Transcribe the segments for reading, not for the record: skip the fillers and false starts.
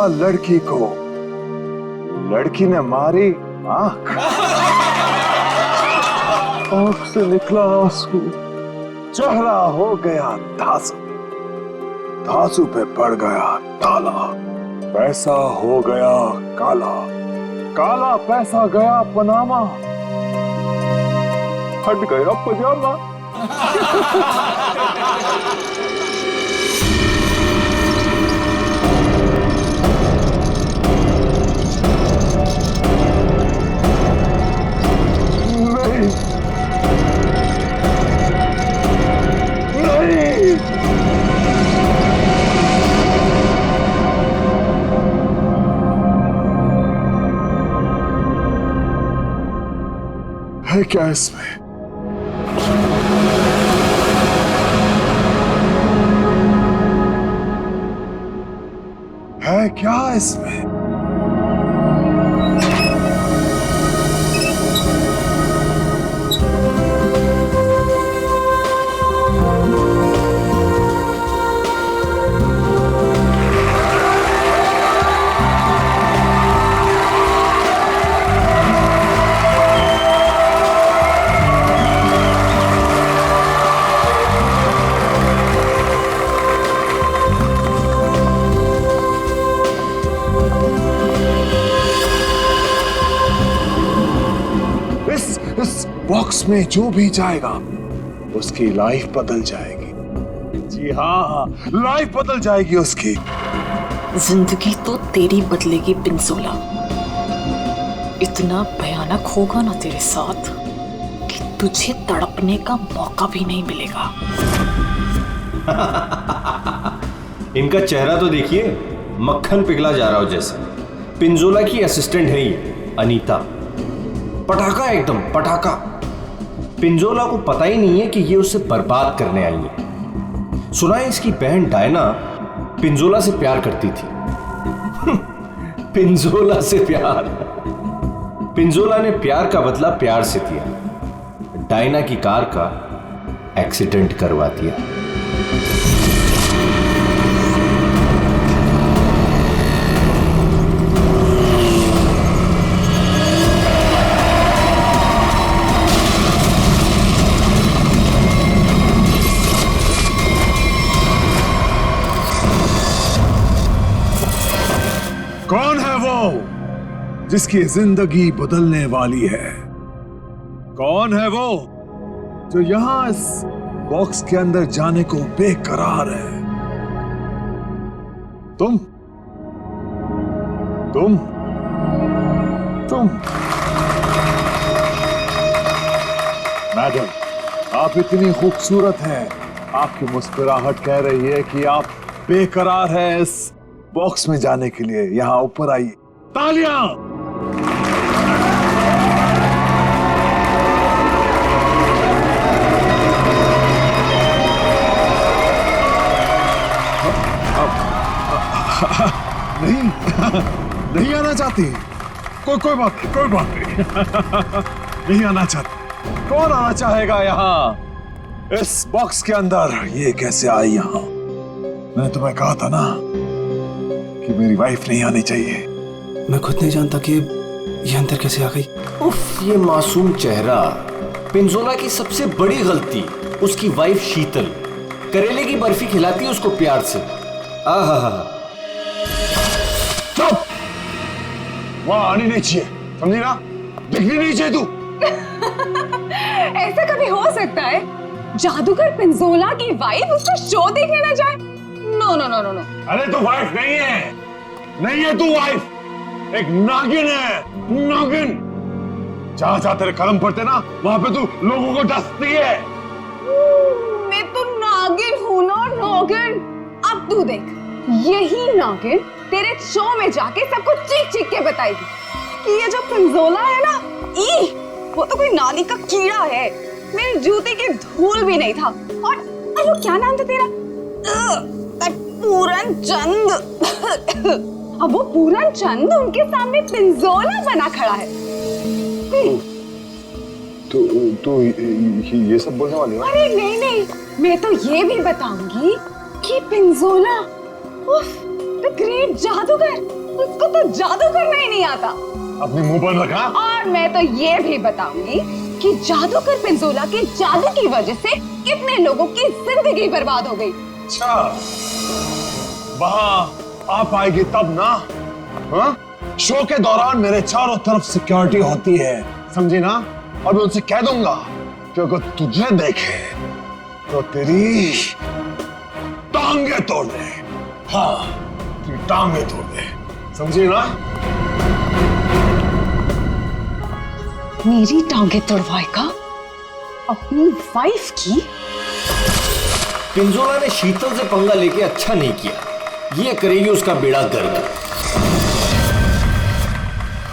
लड़की को, लड़की ने मारी आंख, आंख से निकला आंसू, चेहरा हो गया धांसू, धांसू पे पड़ गया ताला, पैसा हो गया काला, काला पैसा गया पनामा, हट गया पजामा। नहीं, नहीं, है क्या इसमें? है क्या इसमें? इस बॉक्स में जो भी जाएगा उसकी लाइफ बदल जाएगी। जी हाँ, लाइफ बदल जाएगी उसकी। जिंदगी तो तेरी बदलेगी पिंजोला। इतना भयानक होगा ना तेरे साथ कि तुझे तड़पने का मौका भी नहीं मिलेगा। इनका चेहरा तो देखिए, मक्खन पिघला जा रहा हो जैसे। पिंजोला की असिस्टेंट है ये अनीता, पटाखा एकदम पटाखा। पिंजोला को पता ही नहीं है कि ये उसे बर्बाद करने आई है। सुना है इसकी बहन डायना पिंजोला से प्यार करती थी। पिंजोला से प्यार। पिंजोला ने प्यार का बदला प्यार से दिया, डायना की कार का एक्सीडेंट करवा दिया। कौन है वो जिसकी जिंदगी बदलने वाली है? कौन है वो जो यहां इस बॉक्स के अंदर जाने को बेकरार है? तुम तुम तुम मैडम, आप इतनी खूबसूरत हैं। आपकी मुस्कुराहट कह रही है कि आप बेकरार हैं इस बॉक्स में जाने के लिए। यहां ऊपर आइए। तालियां! नहीं, नहीं आना चाहती। कोई बात नहीं, कोई बात नहीं। नहीं आना चाहती। कौन आना चाहेगा यहाँ इस बॉक्स के अंदर? ये कैसे आई यहाँ? मैंने तुम्हें कहा था ना कि मेरी वाइफ नहीं आनी चाहिए। मैं खुद नहीं जानता कि ये अंदर कैसे आ गई। उफ, ये मासूम चेहरा। पिंजोला की सबसे बड़ी गलती उसकी वाइफ शीतल करेले की बर्फी खिलाती है उसको प्यार से। आहा, चुप! वहां आनी नहीं चाहिए, समझी ना? दिखनी नहीं चाहिए तू। ऐसा कभी हो सकता है जादूगर पिंजोला की वाइफ उसका शो देखने ना जाए? No no no no no. अरे तू वाइफ नहीं है, नहीं है तू वाइफ, एक नागिन है, नागिन। जहां जहां तेरे कदम पड़ते ना वहां पे तू लोगों को डसती है। मैं तो नागिन हूं ना, नागिन। अब तू देख, यही नागिन तेरे शो में जाके सबको चीख चीख के बताएगी कि ये जो पिंजोला है ना, वो तो कोई नाली का कीड़ा है, मेरे जूते की धूल भी नहीं था। और वो क्या नाम था तेरा? पूरन चंद। अब वो पूरन चंद उनके सामने पिंजोला बना खड़ा है। तो ये सब बोलने वाली है? अरे नहीं नहीं, मैं तो ये भी बताऊंगी कि पिंजोला द ग्रेट जादूगर, उसको तो जादू करना ही नहीं आता। अपने मुंह पर रखा। और मैं तो ये भी बताऊंगी कि जादूगर पिंजोला के जादू की वजह से कितने लोगों की जिंदगी बर्बाद हो गई। अच्छा, वहाँ आप आएगी तब ना? हाँ? शो के दौरान मेरे चारों तरफ सिक्योरिटी होती है, समझी ना? और मैं उनसे कह दूंगा कि अगर तुझे देखे तो तेरी टांगे तोड़ दे। हाँ, तेरी टांगे तोड़ दे, समझी ना? मेरी टांगे तोड़वाएगा? अपनी वाइफ की? पिंजोला ने शीतल से पंगा लेके अच्छा नहीं किया, ये करेगी उसका बेड़ा गर्क।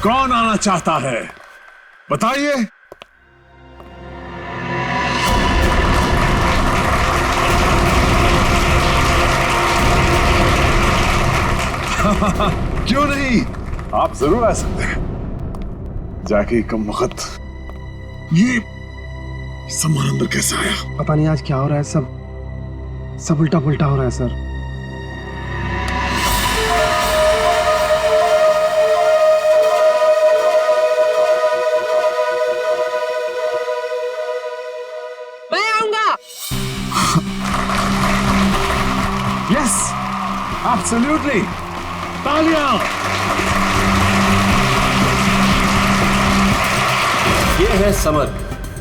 कौन आना चाहता है बताइए। क्यों नहीं, आप जरूर आ सकते हैं। जाके कम वक्त ये सामान अंदर कैसे आया? पता नहीं आज क्या हो रहा है, सब उल्टा पुल्टा हो रहा है सर। मैं आऊंगा। यस, एब्सोल्युटली, तालियां। ये है समर।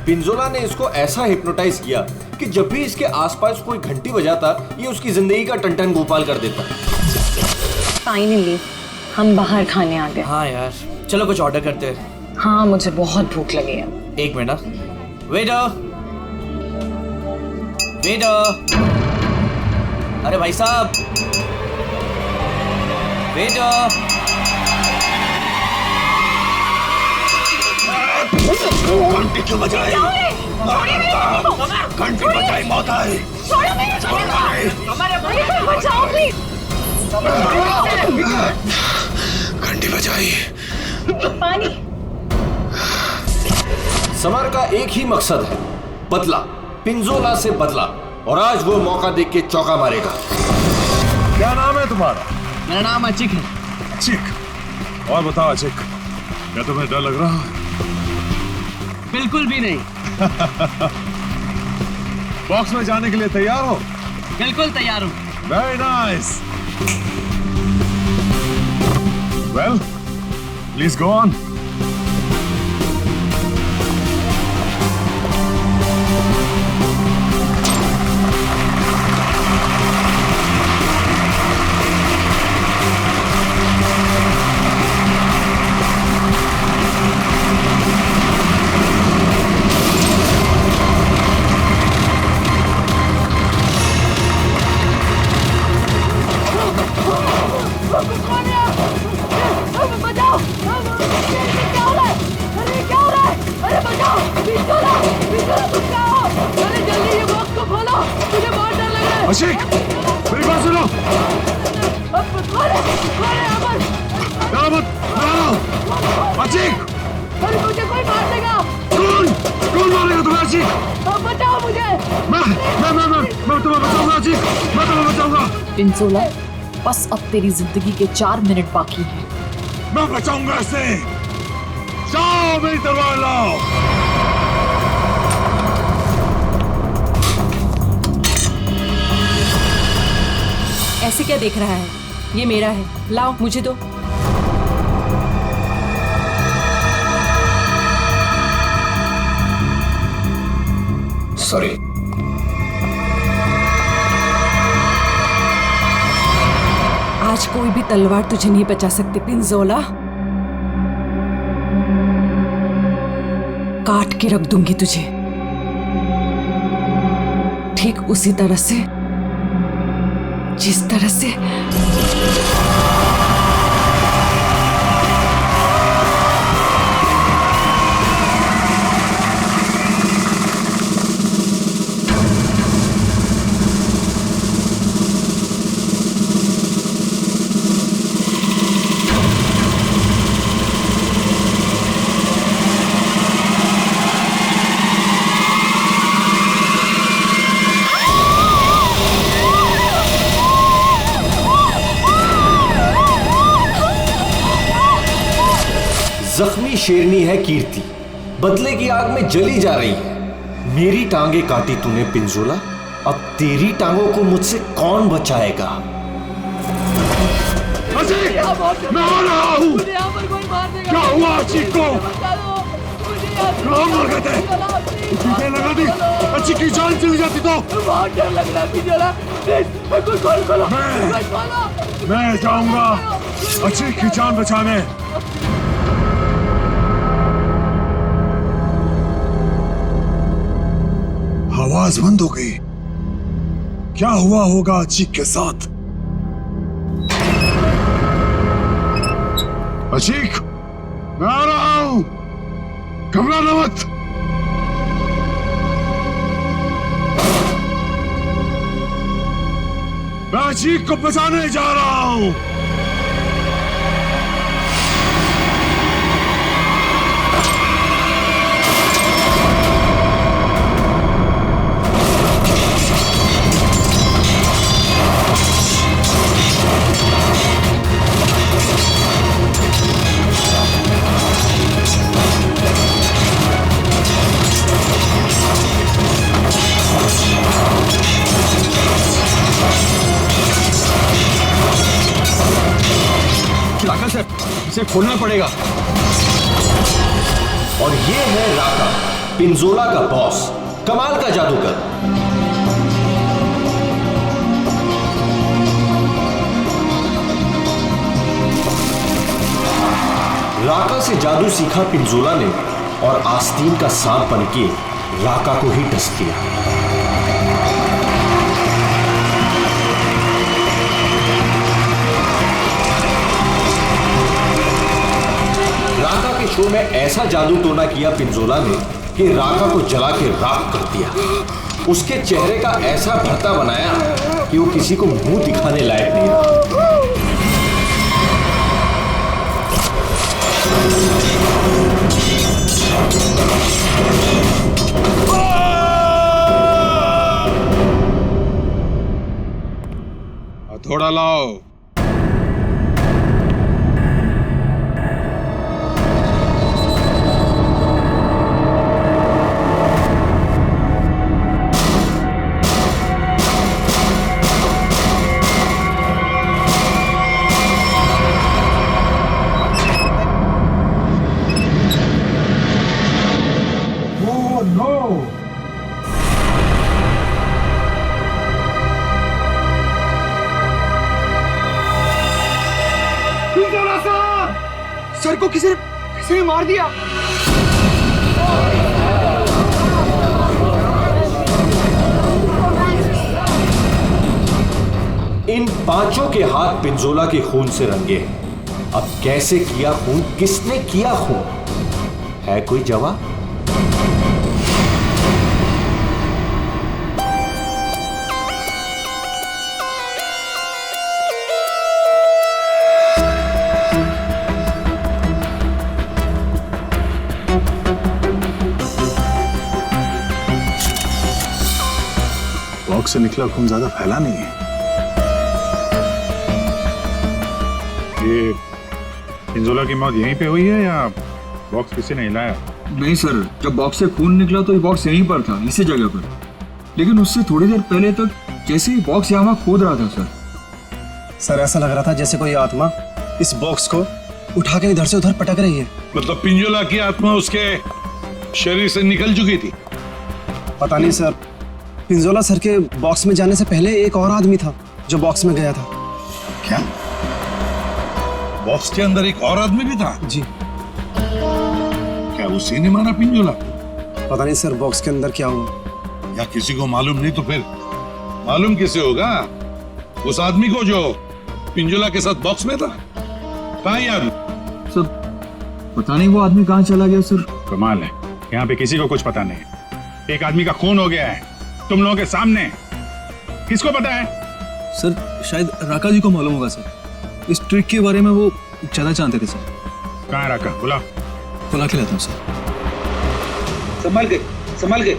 पिंजोला ने इसको ऐसा हिप्नोटाइज किया कि जब भी इसके आसपास कोई घंटी बजाता, ये उसकी जिंदगी का टन-टन गोपाल कर देता। फाइनली हम बाहर खाने आ गए। हाँ यार, चलो कुछ ऑर्डर करते हैं। हाँ, मुझे बहुत भूख लगी है। एक मिनट। वेटर, वेटर, अरे भाई साहब, वेटर। घंटी क्यों बजाई? घंटी बजाई, मौत आई। बचाओ प्लीज। घंटी बजाई। पानी। समर का एक ही मकसद है, बदला, पिंजोला से बदला, और आज वो मौका देख के चौका मारेगा। क्या नाम है तुम्हारा? मेरा नाम अचिक है। अचिक। और बताओ अचिक, क्या तुम्हें डर लग रहा है? बिल्कुल भी नहीं। बॉक्स में जाने के लिए तैयार हो? बिल्कुल तैयार हूँ। Very nice. Well, please go on. Ashik, मेरी बात सुनो। डरो मत, डरो। अशिक, मुझे कोई मार देगा। कौन मारेगा तुम्हें अशिक? बचाओ मुझे। मैं तुम्हें बचाऊंगा अशिक, मैं तुम्हें बचाऊंगा। पिंजोला, बस अब तेरी जिंदगी के 4 मिनट बाकी हैं। मैं बचाऊंगा इसे। जाओ, मेरी तलवार लाओ। ऐसे क्या देख रहा है? ये मेरा है, लाओ मुझे दो। सॉरी। आज कोई भी तलवार तुझे नहीं बचा सकती पिंजोला। काट के रख दूंगी तुझे, ठीक उसी तरह से जिस तरह से शेरनी है कीर्ति, बदले की आग में जली जा रही है। मेरी टांगे काटी तूने पिंजोला, अब तेरी टांगों को मुझसे कौन बचाएगा? मैं आ रहा हूँ। क्या हुआ अचीक को? कहाँ मर गए थे? टीके लगा दी, अच्छी की जान चली जाती तो। बहुत डर लग रहा है पिंजोला, प्लीज खोलो। मैं जाऊंगा अच्छी की जान बचाने। आवाज बंद हो गई। क्या हुआ होगा अचीक के साथ? अचीक, मैं आ रहा हूं, घबराना मत। मैं अचीक को बचाने जा रहा हूं। इसे खोलना पड़ेगा। और ये है राका, पिंजोला का बॉस, कमाल का जादूगर। राका से जादू सीखा पिंजोला ने और आस्तीन का सांप बनके राका को ही डस दिया। राका के शो में ऐसा जादू टोना किया पिंजोला ने कि राका को जला के राख कर दिया। उसके चेहरे का ऐसा भरता बनाया कि वो किसी को मुंह दिखाने लायक नहीं रहा। हथौड़ा लाओ। सर को किसी ने मार दिया। इन पांचों के हाथ पिंजोला के खून से रंगे हैं। अब कैसे किया खून, किसने किया खून, है कोई जवाब? बॉक्स से निकला खून ज्यादा फैला नहीं है। ये पिंजोला की मौत यहीं पे हुई है या बॉक्स किसी ने हिलाया? नहीं सर, जब बॉक्स से खून निकला तो ये बॉक्स यहीं पर था, इसी जगह पर। लेकिन उससे थोड़ी देर पहले तक जैसे ही बॉक्स यहाँ खोद रहा था सर ऐसा लग रहा था जैसे कोई आत्मा इस बॉक्स को उठा के इधर से उधर पटक रही है। मतलब पिंजोला की आत्मा उसके शरीर से निकल चुकी थी? पता नहीं सर, पिंजोला सर के बॉक्स में जाने से पहले एक और आदमी था जो बॉक्स में गया था। क्या बॉक्स के अंदर एक और आदमी भी था? जी। क्या उसी ने मारा पिंजोला? पता नहीं सर बॉक्स के अंदर क्या हुआ। या किसी को मालूम नहीं तो फिर मालूम किसे होगा? उस आदमी को जो पिंजोला के साथ बॉक्स में था। कहाँ ये आदमी? सर पता नहीं वो आदमी कहाँ चला गया सर। कमाल है, यहाँ पे किसी को कुछ पता नहीं है। एक आदमी का खून हो गया है तुम लोगों के सामने, किसको पता है? सर शायद राका जी को मालूम होगा सर, इस ट्रिक के बारे में वो ज्यादा जानते थे सर। कहाँ है राका? बुला के लाता हूँ सर। संभाल के, संभाल के।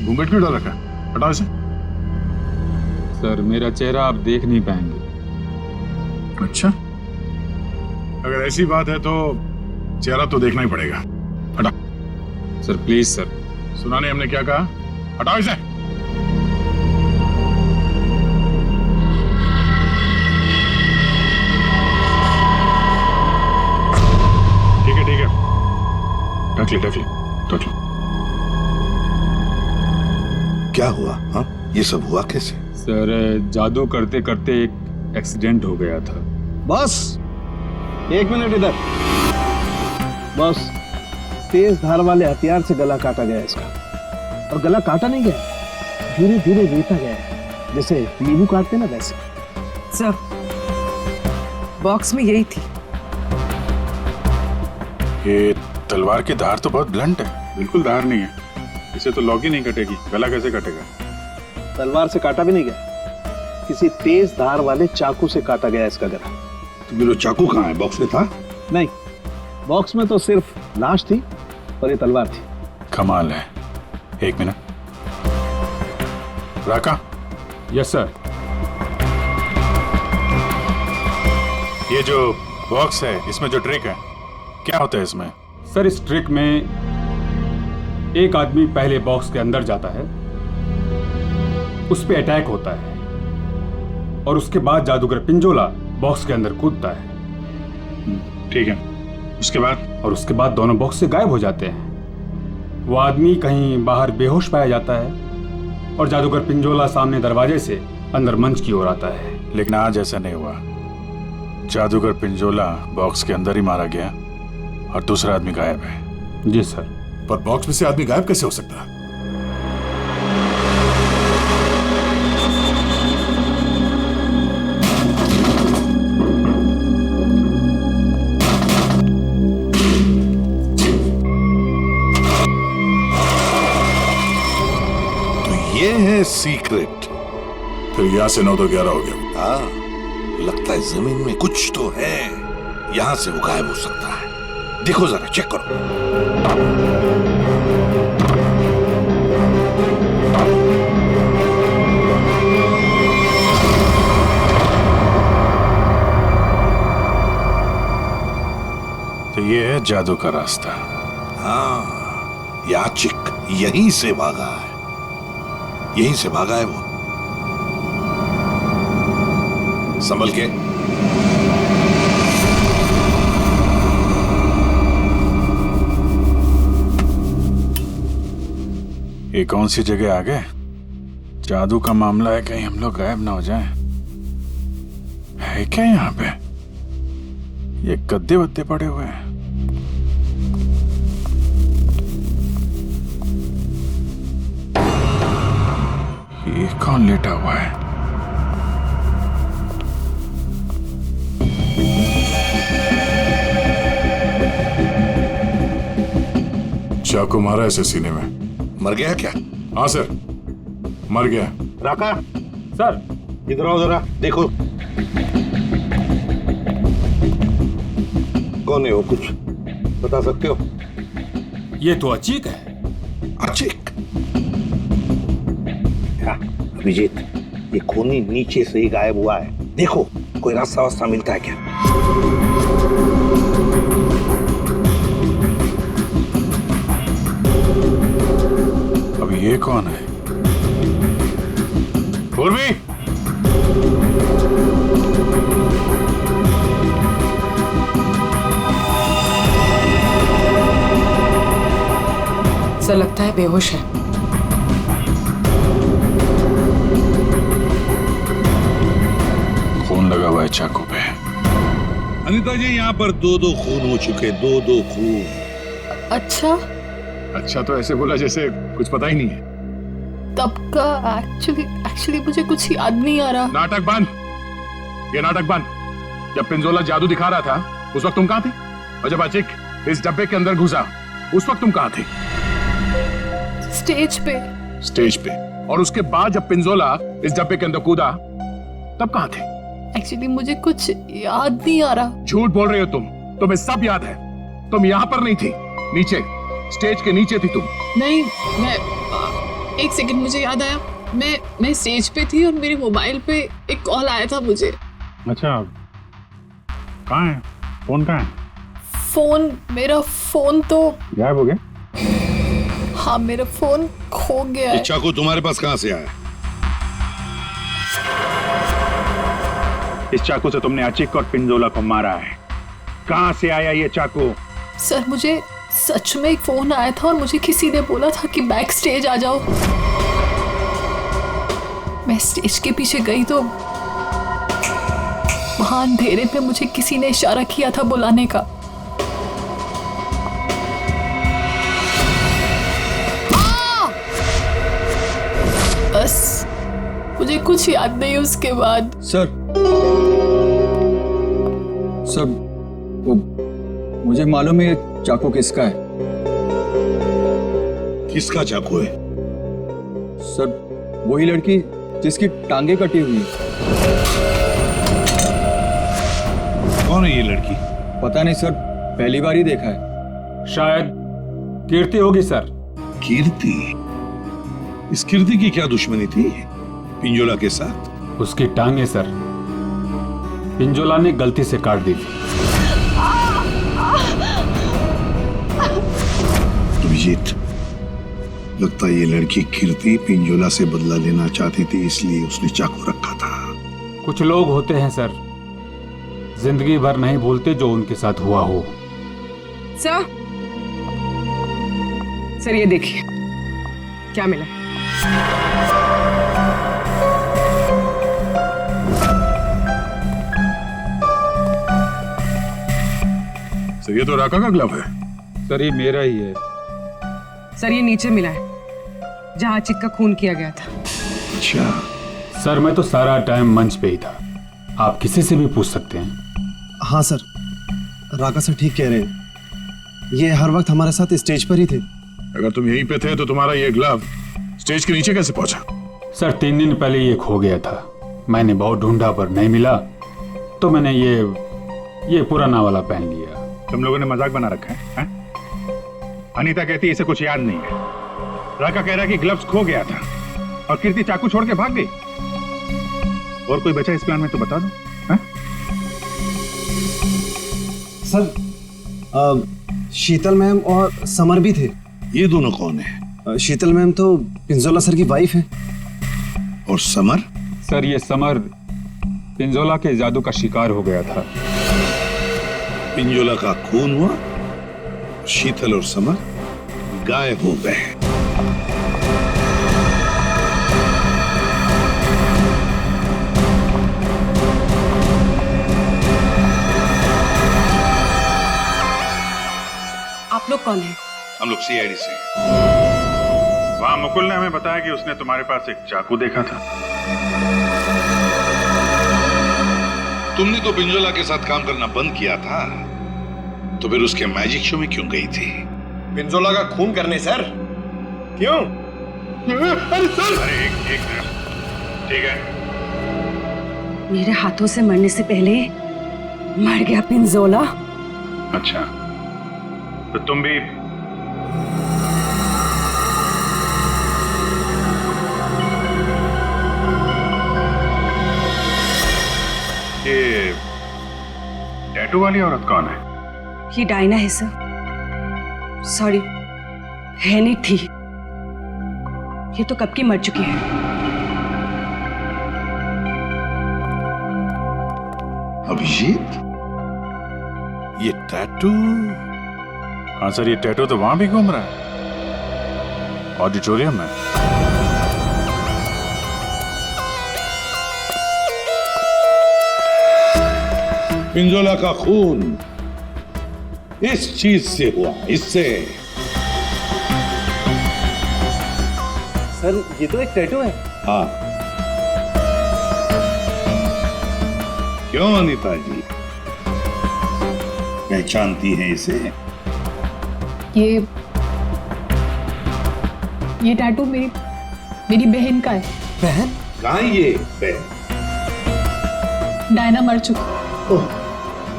घूंघट क्यों डाल रखा? हटाओ इसे। सर मेरा चेहरा आप देख नहीं पाएंगे। अच्छा, अगर ऐसी बात है तो चेहरा तो देखना ही पड़ेगा। हटा। Sir please sir. सुना नहीं हमने क्या कहा? हटाओ इसे। ठीक है, ढक ले। क्या हुआ? हाँ, ये सब हुआ कैसे? सर जादू करते करते एक एक्सीडेंट हो गया था। बॉस, 1 मिनट इधर। बॉस, तेज धार वाले हथियार से गला काटा गया इसका। और गला काटा नहीं गया, धीरे धीरे रेता गया है, जैसे नींबू काटते ना वैसे। सर, बॉक्स में यही थी। ये तलवार की धार तो बहुत ब्लंट है। बिल्कुल धार नहीं है, इसे तो लॉक ही नहीं कटेगी। गला कैसे कटेगा? तलवार से काटा भी नहीं गया, किसी तेज धार वाले चाकू से काटा गया इसका गला। तो वो चाकू कहाँ है? बॉक्स में था? नहीं, बॉक्स में तो सिर्फ लाश थी और ये तलवार थी। कमाल है। 1 मिनट। राका, यस सर। ये जो बॉक्स है, इसमें जो ट्रिक है, क्या होता है इसमें? सर, इस ट्रिक में एक आदमी पहले बॉक्स के अंदर जाता है, उस पे अटैक होता है और उसके बाद जादूगर पिंजोला बॉक्स के अंदर कूदता है। ठीक है, उसके बाद? और उसके बाद दोनों बॉक्स से गायब हो जाते हैं। वो आदमी कहीं बाहर बेहोश पाया जाता है और जादूगर पिंजोला सामने दरवाजे से अंदर मंच की ओर आता है। लेकिन आज ऐसा नहीं हुआ। जादूगर पिंजोला बॉक्स के अंदर ही मारा गया और दूसरा आदमी गायब है। जी सर। पर बॉक्स में से आदमी गायब कैसे हो सकता है? तो ये है सीक्रेट। फिर यहाँ से 9 तो 11 हो गया। हाँ, लगता है जमीन में कुछ तो है, यहां से वो गायब हो सकता है। देखो जरा, चेक करो। तो ये है जादू का रास्ता। हाँ, याचिक यहीं से भागा है, यहीं से भागा है वो। संभल के। ये कौन सी जगह आ गए? जादू का मामला है, कहीं हम लोग गायब ना हो जाएं। है क्या यहाँ पे? ये गद्दे वद्दे पड़े हुए हैं। ये कौन लेटा हुआ है? चाकू मारा ऐसे सीने में। मर गया क्या? हाँ सर, मर गया। राका, सर, इधर आओ जरा, देखो। कौन है वो, कुछ बता सकते हो? ये तो अचीक है। अचीक? अभिजीत, ये खूनी नीचे से ही गायब हुआ है। देखो, कोई रास्ता वास्ता मिलता है क्या? अब ये कौन है? पूर्वी, सर लगता है बेहोश है। खून लगा हुआ है चाकू पे। अनिता जी, यहाँ पर 2-2 खून हो चुके, 2-2 खून। अच्छा, अच्छा तो ऐसे बोला जैसे कुछ पता ही नहीं है। तब का एक्चुअली मुझे कुछ याद नहीं आ रहा। नाटक बंद, ये नाटक बंद। जब पिंजोला जादू दिखा रहा था उस वक्त तुम कहाँ थे? और जब अचिक इस डब्बे के अंदर घुसा उस वक्त तुम कहाँ थे? स्टेज पे। स्टेज पे। और उसके बाद जब पिंजोला इस डब्बे के अंदर कूदा तब कहाँ थे? एक्चुअली मुझे कुछ याद नहीं आ रहा। झूठ बोल रहे हो तुम, तुम्हें सब याद है। तुम यहाँ पर नहीं थी, नीचे स्टेज के नीचे थी तुम। नहीं, एक सेकंड, मुझे याद आया, मैं स्टेज पे थी और मेरे मोबाइल पे एक कॉल आया था मुझे। अच्छा, कहाँ है फोन? कहाँ है मेरा फोन तो गायब हो गया? हाँ, मेरा फोन खो गया है। चाकू तुम्हारे पास कहाँ से आया? इस चाकू से तुमने अचिक और पिंजोला को मारा है। कहाँ से आया ये चाकू? सर, मुझे सच में एक फोन आया था और मुझे किसी ने बोला था कि बैक स्टेज आ जाओ। मैं स्टेज के पीछे गई तो वहां अंधेरे पे मुझे किसी ने इशारा किया था बुलाने का। बस मुझे कुछ याद नहीं उसके बाद। सर वो मुझे मालूम है ये चाकू किसका है। किसका चाकू है? सर वही लड़की जिसकी टांगे कटी हुई है। कौन है ये लड़की? पता नहीं सर, पहली बार ही देखा है। शायद कीर्ति होगी सर। कीर्ति? इस कीर्ति की क्या दुश्मनी थी पिंजोला के साथ? उसकी टांगे सर पिंजोला ने गलती से काट दी थी। अभिजीत, लगता है ये लड़की कीर्ति पिंजोला से बदला लेना चाहती थी, इसलिए उसने चाकू रखा था। कुछ लोग होते हैं सर, जिंदगी भर नहीं भूलते जो उनके साथ हुआ हो। सर ये देखिए क्या मिला। सर ये तो राका का ग्लव है। सर ये मेरा ही है। सर ये नीचे मिला है जहां अचिक का खून किया गया था। अच्छा। सर मैं तो सारा टाइम मंच पे ही था, आप किसी से भी पूछ सकते हैं। हाँ सर, राका सर ठीक कह रहे हैं, ये हर वक्त हमारे साथ स्टेज पर ही थे। अगर तुम यहीं पे थे तो तुम्हारा ये ग्लव स्टेज के नीचे कैसे पहुंचा? सर 3 दिन पहले ये खो गया था, मैंने बहुत ढूंढा पर नहीं मिला, तो मैंने ये पुराना वाला पहन लिया। तुम लोगों ने मजाक बना रखा है? अनीता कहती है इसे कुछ याद नहीं है, राका कह रहा है कि ग्लव्स खो गया था और कीर्ति चाकू छोड़ के भाग गई। और कोई बचा इस प्लान में तो बता दो। सर शीतल मैम और समर भी थे। ये दोनों कौन है? शीतल मैम तो पिंजोला सर की वाइफ है। और समर? सर ये समर पिंजोला के जादू का शिकार हो गया था। पिंजोला का खून हुआ, शीतल और समर गायब हो गए। आप लोग कौन हैं? हम लोग सीआईडी से। वहां मुकुल ने हमें बताया कि उसने तुम्हारे पास एक चाकू देखा था। तुमने तो पिंजोला के साथ काम करना बंद किया था, तो फिर उसके मैजिक शो में क्यों गई थी? पिंजोला का खून करने सर। क्यों? अरे सर! अरे एक मिनट, ठीक है। मेरे हाथों से मरने से पहले मर गया पिंजोला। अच्छा, तो तुम भी ये टैटू वाली औरत कौन है? ये डायना है सर। सॉरी, है नहीं थी, ये तो कब की मर चुकी है। अभिजीत, ये टैटू? हाँ सर, ये टैटू तो वहां भी घूम रहा है, ऑडिटोरियम में। पिंजोला का खून इस चीज से हुआ, इससे। सर ये तो एक टैटू है। हाँ। क्यों अनीता जी, पहचानती हैं इसे? ये टैटू मेरी बहन का है। बहन? कहाँ ये बहन? डायना मर चुकी। ओह,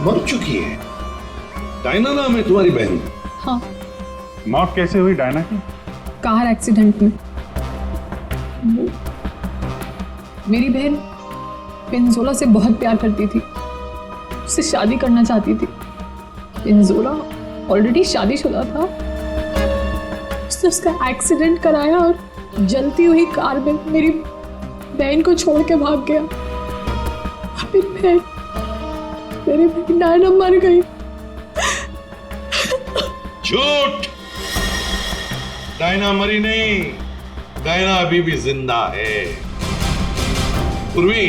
मर चुकी है? डायना नाम है तुम्हारी बहन? हाँ। मौत कैसे हुई डायना की? कार एक्सीडेंट में। मेरी बहन पिंजोला से बहुत प्यार करती थी, उससे शादी करना चाहती थी। पिंजोला ऑलरेडी शादीशुदा था। उसने उसका एक्सीडेंट कराया और जलती हुई कार में मेरी बहन को छोड़ के भाग गया। मेरी बहन डायना मर गई। झूठ! डायना मरी नहीं, डायना अभी भी जिंदा है। पूर्वी,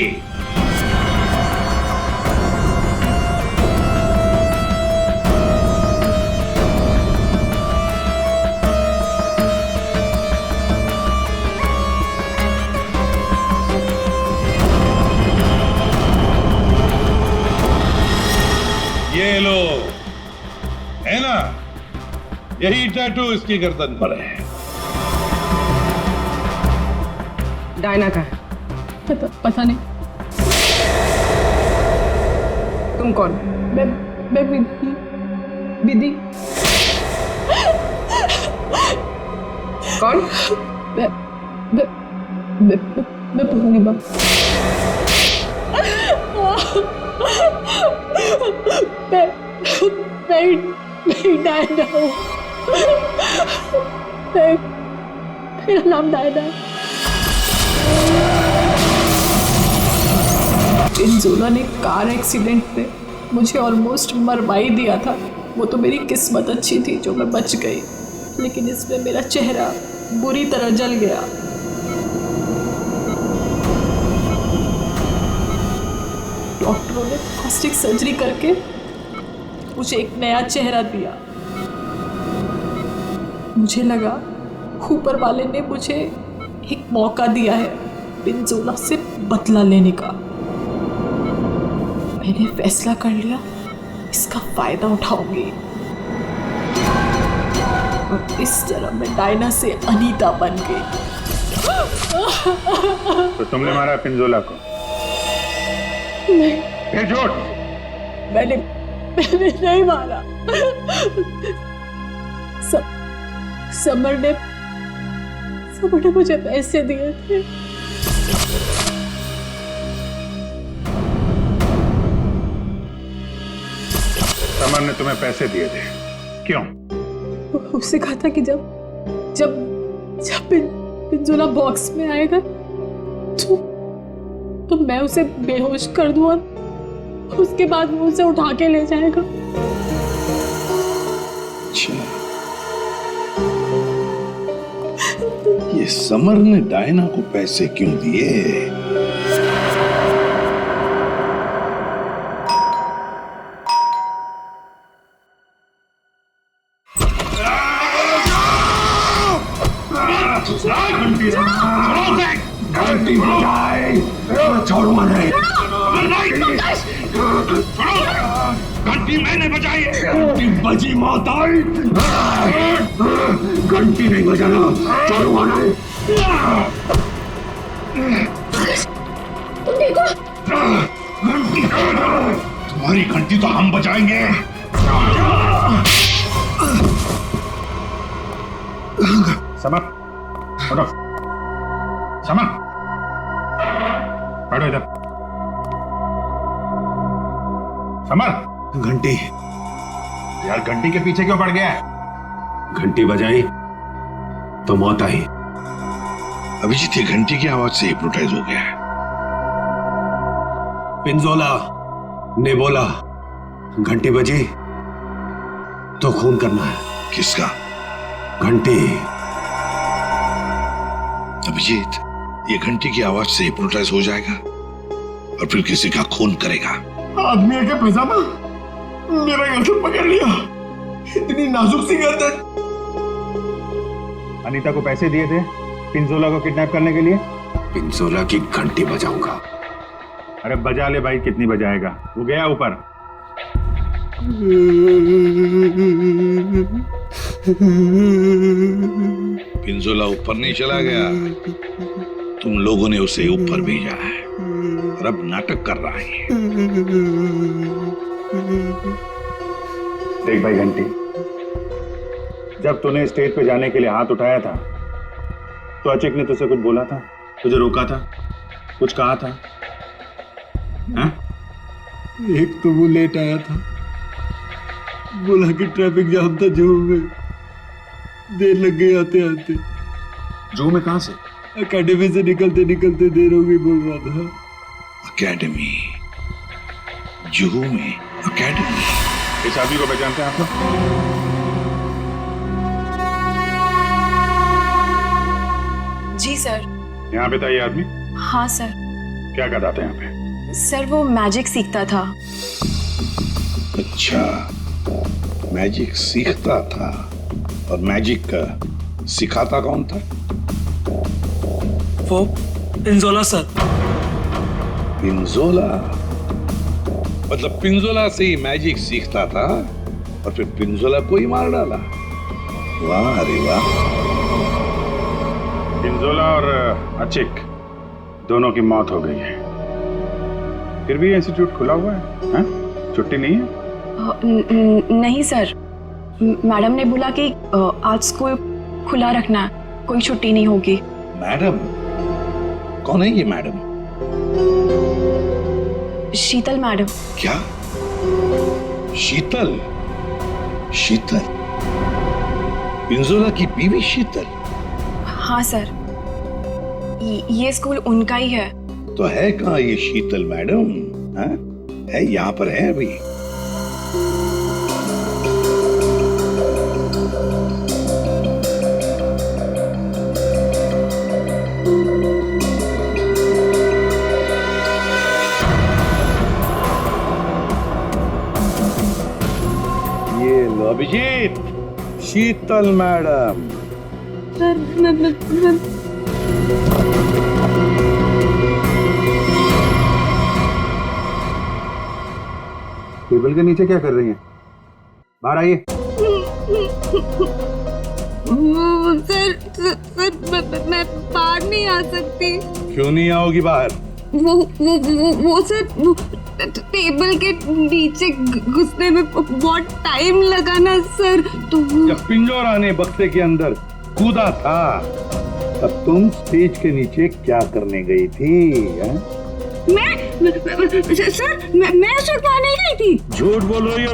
ये लो, है ना? यही टैटू इसकी गर्दन पर है। डायना का है? पता नहीं। तुम कौन? मैं विधि। कौन? मैं पूर्णिमा। मैं डायना हूँ। मेरा नाम डायना है। पिंजोला ने कार एक्सीडेंट में मुझे ऑलमोस्ट मरवा ही दिया था। वो तो मेरी किस्मत अच्छी थी जो मैं बच गई, लेकिन इसमें मेरा चेहरा बुरी तरह जल गया। डॉक्टरों ने प्लास्टिक सर्जरी करके मुझे एक नया चेहरा दिया। मुझे लगा ऊपर वाले ने मुझे एक मौका दिया है पिंजोला से बदला लेने का। मैंने फैसला कर लिया, इसका फायदा उठाऊंगी। और इस तरह मैं डायना से अनीता बन गई। तो तुमने मारा पिंजोला को? नहीं। फिर झूठ। मैंने नहीं मारा। समर ने मुझे पैसे दिए थे। समर ने तुम्हें पैसे दिए थे? क्यों? उससे कहा था कि जब पिंजोला बॉक्स में आएगा तो मैं उसे बेहोश कर दूं और उसके बाद वो उसे उठा के ले जाएगा। अच्छा, ये समर ने डायना को पैसे क्यों दिए? घंटी बजाए, छोड़ो नहीं। घंटी मैंने बजाई है। घंटी बजी मौत आई। घंटी नहीं बजाना, छोड़ो नहीं। घंटी तुम्हारी घंटी तो हम बजाएंगे। समर, उठो। समर, बैठो इधर। समर, घंटी। यार घंटी के पीछे क्यों पड़ गया है? घंटी बजाई तो मौत आई। अभिजीत ये घंटी की आवाज से हिप्नोटाइज हो गया है। पिंजोला ने बोला घंटी बजी तो खून करना है। किसका? घंटी। अभिजीत ये घंटी की आवाज से हिप्नोटाइज हो जाएगा और फिर किसी का खून करेगा। आदमी के पैजामा मेरा गर्दन पकड़ लिया। इतनी नाजुक सी गर्दन। अनीता को पैसे दिए थे पिंजोला को किडनैप करने के लिए? पिंजोला की घंटी बजाऊंगा। अरे बजा ले भाई, कितनी बजाएगा? वो गया ऊपर। पिंजोला ऊपर नहीं चला गया, तुम लोगों ने उसे ऊपर भेजा है और अब नाटक कर रहा है। देख भाई घंटी, जब तूने स्टेज पे जाने के लिए हाथ उठाया था तो अचिक ने तुझसे कुछ बोला था? तुझे रोका था, कुछ कहा था? हाँ? एक तो वो लेट आया था, बोला कि ट्रैफिक जाम था जू में, देर लग गई आते आते। जू में कहां से? एकेडमी से निकलते निकलते देर हो गई बोल रहा था। एकेडमी, जुहू में एकेडमी। इस आदमी को पहचानते हैं आप लोग? जी सर। यहाँ पे था ये आदमी? हाँ सर। क्या करता था यहाँ पे? सर वो मैजिक सीखता था। अच्छा, मैजिक सीखता था। और मैजिक का सिखाता कौन था? वो पिंजोला सर। पिंजोला? मतलब पिंजोला से ही मैजिक सीखता था और फिर पिंजोला को ही मार डाला। वाह रे वाह। पिंजोला और अचिक दोनों की मौत हो गई है, फिर भी इंस्टीट्यूट खुला हुआ है, हाँ? छुट्टी नहीं है? नहीं सर, मैडम ने बोला कि आज स्कूल खुला रखना है, कोई छुट्टी नहीं होगी। मैडम? कौन है ये मैडम? शीतल मैडम। क्या? शीतल? शीतल? पिंजोला की बीवी शीतल? हाँ सर, ये स्कूल उनका ही है। तो है कहाँ ये शीतल मैडम? हाँ? है यहाँ पर है अभी? ये लो अभिजीत, शीतल मैडम। टेबल के नीचे क्या कर रही हैं? बाहर आइए। सर मैं बाहर नहीं आ सकती। क्यों नहीं आओगी बाहर? वो सर टेबल के नीचे घुसने में बहुत टाइम लगा ना सर, तो जब पिंजोरा ने बक्से के अंदर कूदा था तब तुम स्टेज के नीचे क्या करने गई थी? सर मैं छुड़वाने नहीं गई थी। झूठ बोल रही हो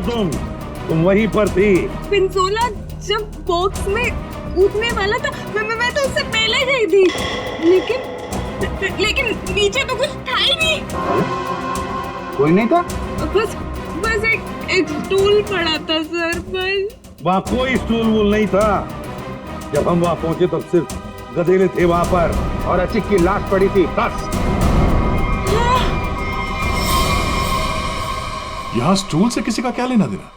तुम वहीं पर थी। पिंजोला जब बॉक्स में कूदने वाला था मैं तो उससे पहले गई थी, लेकिन नीचे तो कुछ था ही नहीं। कोई नहीं था? बस एक स्टूल पड़ा था सर, बस। वहाँ कोई स्टूल वूल नहीं था। जब हम वहाँ पहुंचे तब सिर्फ गधेले थे वहाँ पर और अचिक की लाश पड़ी थी, बस। यहाँ स्टूल से किसी का क्या लेना देना?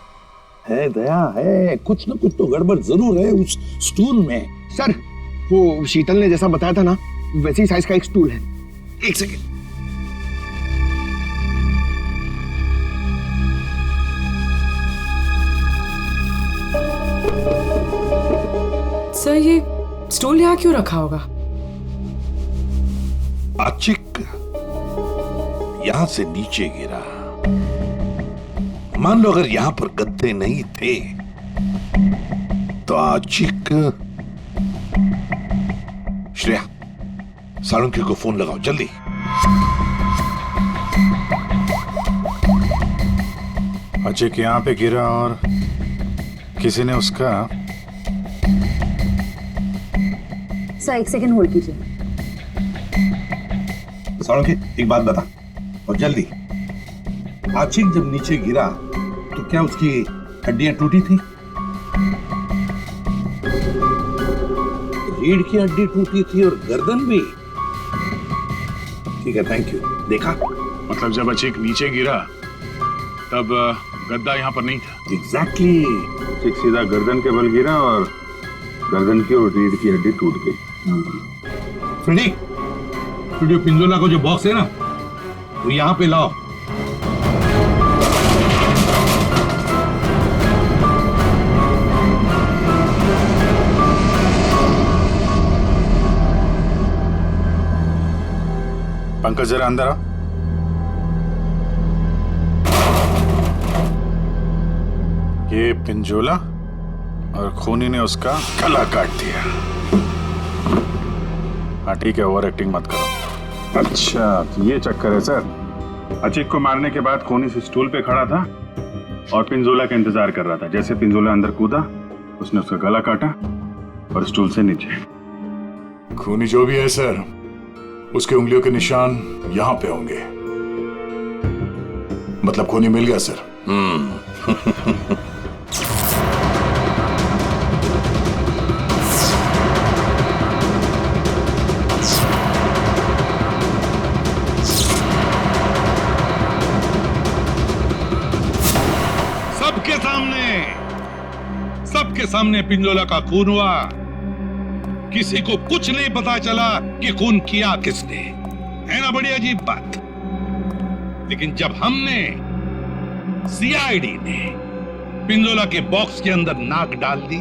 है दया, है कुछ न कुछ तो गड़बड़ जरूर है उस स्टूल में। सर, वो शीतल ने जैसा बताया था ना, वैसी साइज का एक स्टूल है। एक सेकेंड। सर, ये स्टूल यहाँ क्यों रखा होगा? अचिक यहां से नीचे गिरा। मान लो अगर यहां पर गद्दे नहीं थे तो अचिक। श्रेया, सालुंखे को फोन लगाओ जल्दी। अचिक यहाँ पे गिरा और किसी ने उसका। सर 1 सेकंड होल्ड कीजिए। सालुंखे, एक बात बता और जल्दी। अचिक जब नीचे गिरा तो क्या उसकी हड्डियां टूटी थी? रीढ़ की हड्डी टूटी थी और गर्दन भी। ठीक है, थैंक यू। देखा? मतलब जब अचिक नीचे गिरा तब गद्दा यहाँ पर नहीं था। एग्जैक्टली। अचिक सीधा गर्दन के बल गिरा और गर्दन की और रीढ़ की हड्डी टूट गई। फ्रेडी, पिंजोला को जो बॉक्स है ना, वो यहाँ पे लाओ। पंकज जरा अंदर आओ। ये पिंजोला और खूनी ने उसका गला काट दिया। हाँ ठीक है, ओवर एक्टिंग मत करो। अच्छा तो ये चक्कर है सर। अचिक को मारने के बाद खूनी से स्टूल पे खड़ा था और पिंजोला का इंतजार कर रहा था। जैसे पिंजोला अंदर कूदा, उसने उसका गला काटा और स्टूल से नीचे। खूनी जो भी है सर, उसके उंगलियों के निशान यहां पे होंगे। मतलब खूनी मिल गया सर। सबके सामने पिंजोला का खून हुआ। किसी को कुछ नहीं पता चला कि खून किया किसने। है ना बड़ी अजीब बात। लेकिन जब हमने, सीआईडी ने पिंजोला के बॉक्स के अंदर नाक डाल दी,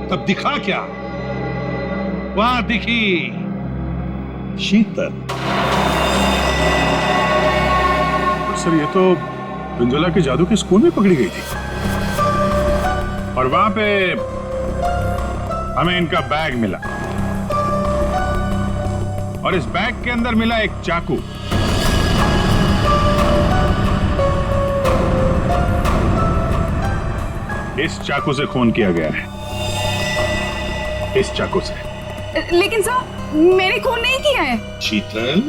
तब दिखा क्या? वहां दिखी शीतल। सर ये तो पिंजोला के जादू के स्कूल में पकड़ी गई थी और वहां पे हमें इनका बैग मिला और इस बैग के अंदर मिला एक चाकू। इस चाकू से खून किया गया है, इस चाकू से। लेकिन सर मैंने खून नहीं किया है। शीतल,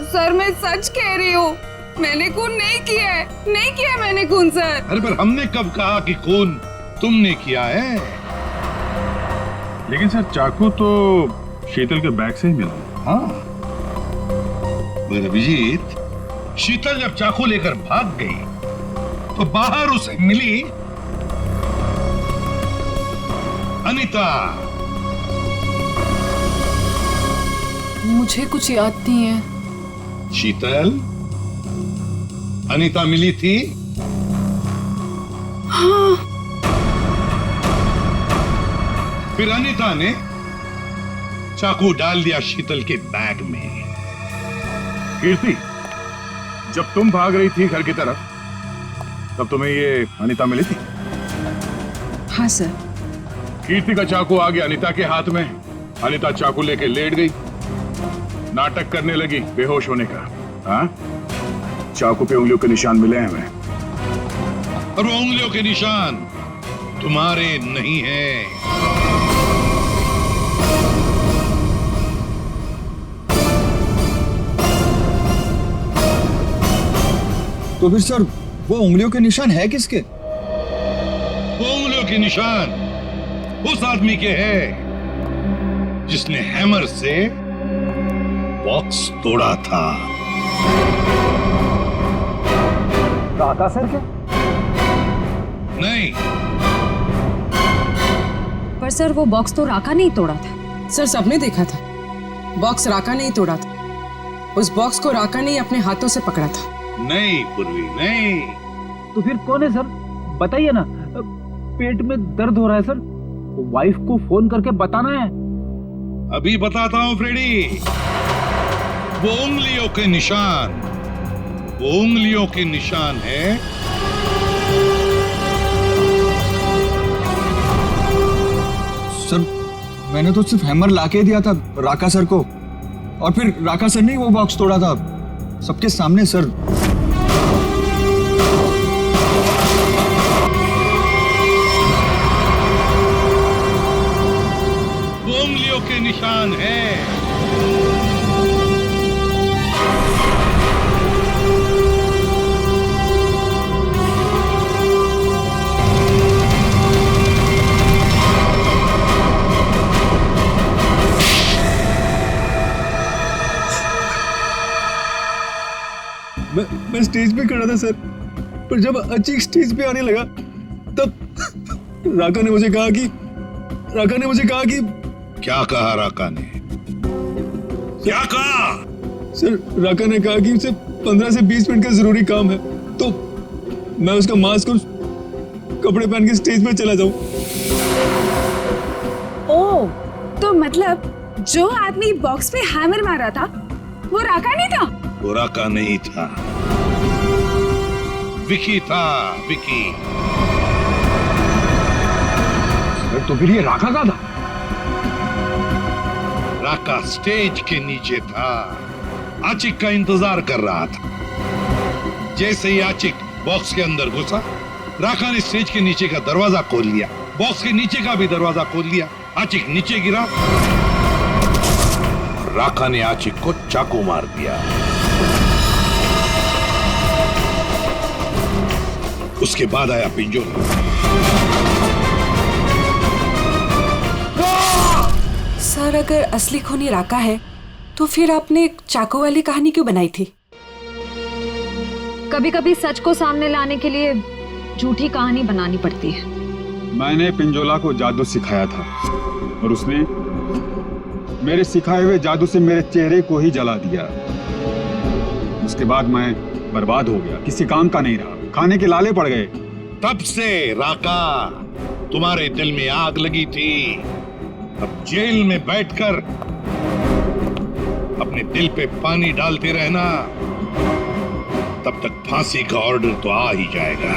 सर मैं सच कह रही हूँ, मैंने खून नहीं किया है, नहीं किया मैंने खून सर। अरे पर हमने कब कहा कि खून तुमने किया है? लेकिन सर चाकू तो शीतल के बैग से ही मिला। हाँ मगर अभिजीत, शीतल जब चाकू लेकर भाग गई तो बाहर उसे मिली अनीता। मुझे कुछ याद नहीं है। शीतल, अनीता मिली थी? हाँ। फिर अनीता ने चाकू डाल दिया शीतल के बैग में। कीर्ति, जब तुम भाग रही थी घर की तरफ, तब तुम्हें ये अनीता मिली थी? हाँ सर। कीर्ति का चाकू आ गया अनीता के हाथ में। अनीता चाकू लेके लेट गई, नाटक करने लगी बेहोश होने का। हाँ, चाकू पे उंगलियों के निशान मिले हैं हमें। और वो उंगलियों के निशान तुम्हारे नहीं हैं। तो फिर सर वो उंगलियों के निशान है किसके? वो उंगलियों के निशान उस आदमी के हैं जिसने हैमर से बॉक्स तोड़ा था। राका सर क्या? नहीं। पर सर वो बॉक्स तो राका ने ही तोड़ा था। सर सबने देखा था, बॉक्स राका ने ही तोड़ा था। उस बॉक्स को राका ने ही अपने हाथों से पकड़ा था। नहीं पूर्वी, नहीं। तो फिर कौन है सर? बताइए ना। पेट में दर्द हो रहा है सर, वाइफ को फोन करके बताना है। अभी बताता हूं फ्रेडी। वो उंगलियों के निशान, वो उंगलियों के निशान है सर। मैंने तो सिर्फ हैमर लाके दिया था राका सर को, और फिर राका सर ने वो बॉक्स तोड़ा था सबके सामने सर। वो उंगलियों के निशान है। मैं स्टेज पे खड़ा था सर, पर जब अचीक स्टेज पे आने लगा तब राका ने मुझे कहा कि क्या कहा राका ने? क्या कहा? सर राका ने कहा कि उसे 15 से 20 मिनट का जरूरी काम है, तो मैं उसका मास्क और कपड़े पहन के स्टेज पे चला जाऊं। ओ, तो मतलब जो आदमी बॉक्स पे हैमर मारा था वो राका नहीं था? वो राका नहीं था, विकी था, विकी। तो फिर ये राका का था? राका स्टेज के नीचे था, आचिक का इंतजार कर रहा था। जैसे ही आचिक बॉक्स के अंदर घुसा, राका ने स्टेज के नीचे का दरवाजा खोल लिया, बॉक्स के नीचे का भी दरवाजा खोल लिया। आचिक नीचे गिरा, राका ने आचिक को चाकू मार दिया। उसके बाद आया पिंजोला। सर, अगर असली खूनी राका है तो फिर आपने चाकू वाली कहानी क्यों बनाई थी? कभी कभी सच को सामने लाने के लिए झूठी कहानी बनानी पड़ती है। मैंने पिंजोला को जादू सिखाया था और उसने मेरे सिखाए हुए जादू से मेरे चेहरे को ही जला दिया। उसके बाद मैं बर्बाद हो गया, किसी काम का नहीं रहा, खाने के लाले पड़ गए। तब से राका तुम्हारे दिल में आग लगी थी। अब जेल में बैठकर अपने दिल पे पानी डालते रहना, तब तक फांसी का ऑर्डर तो आ ही जाएगा।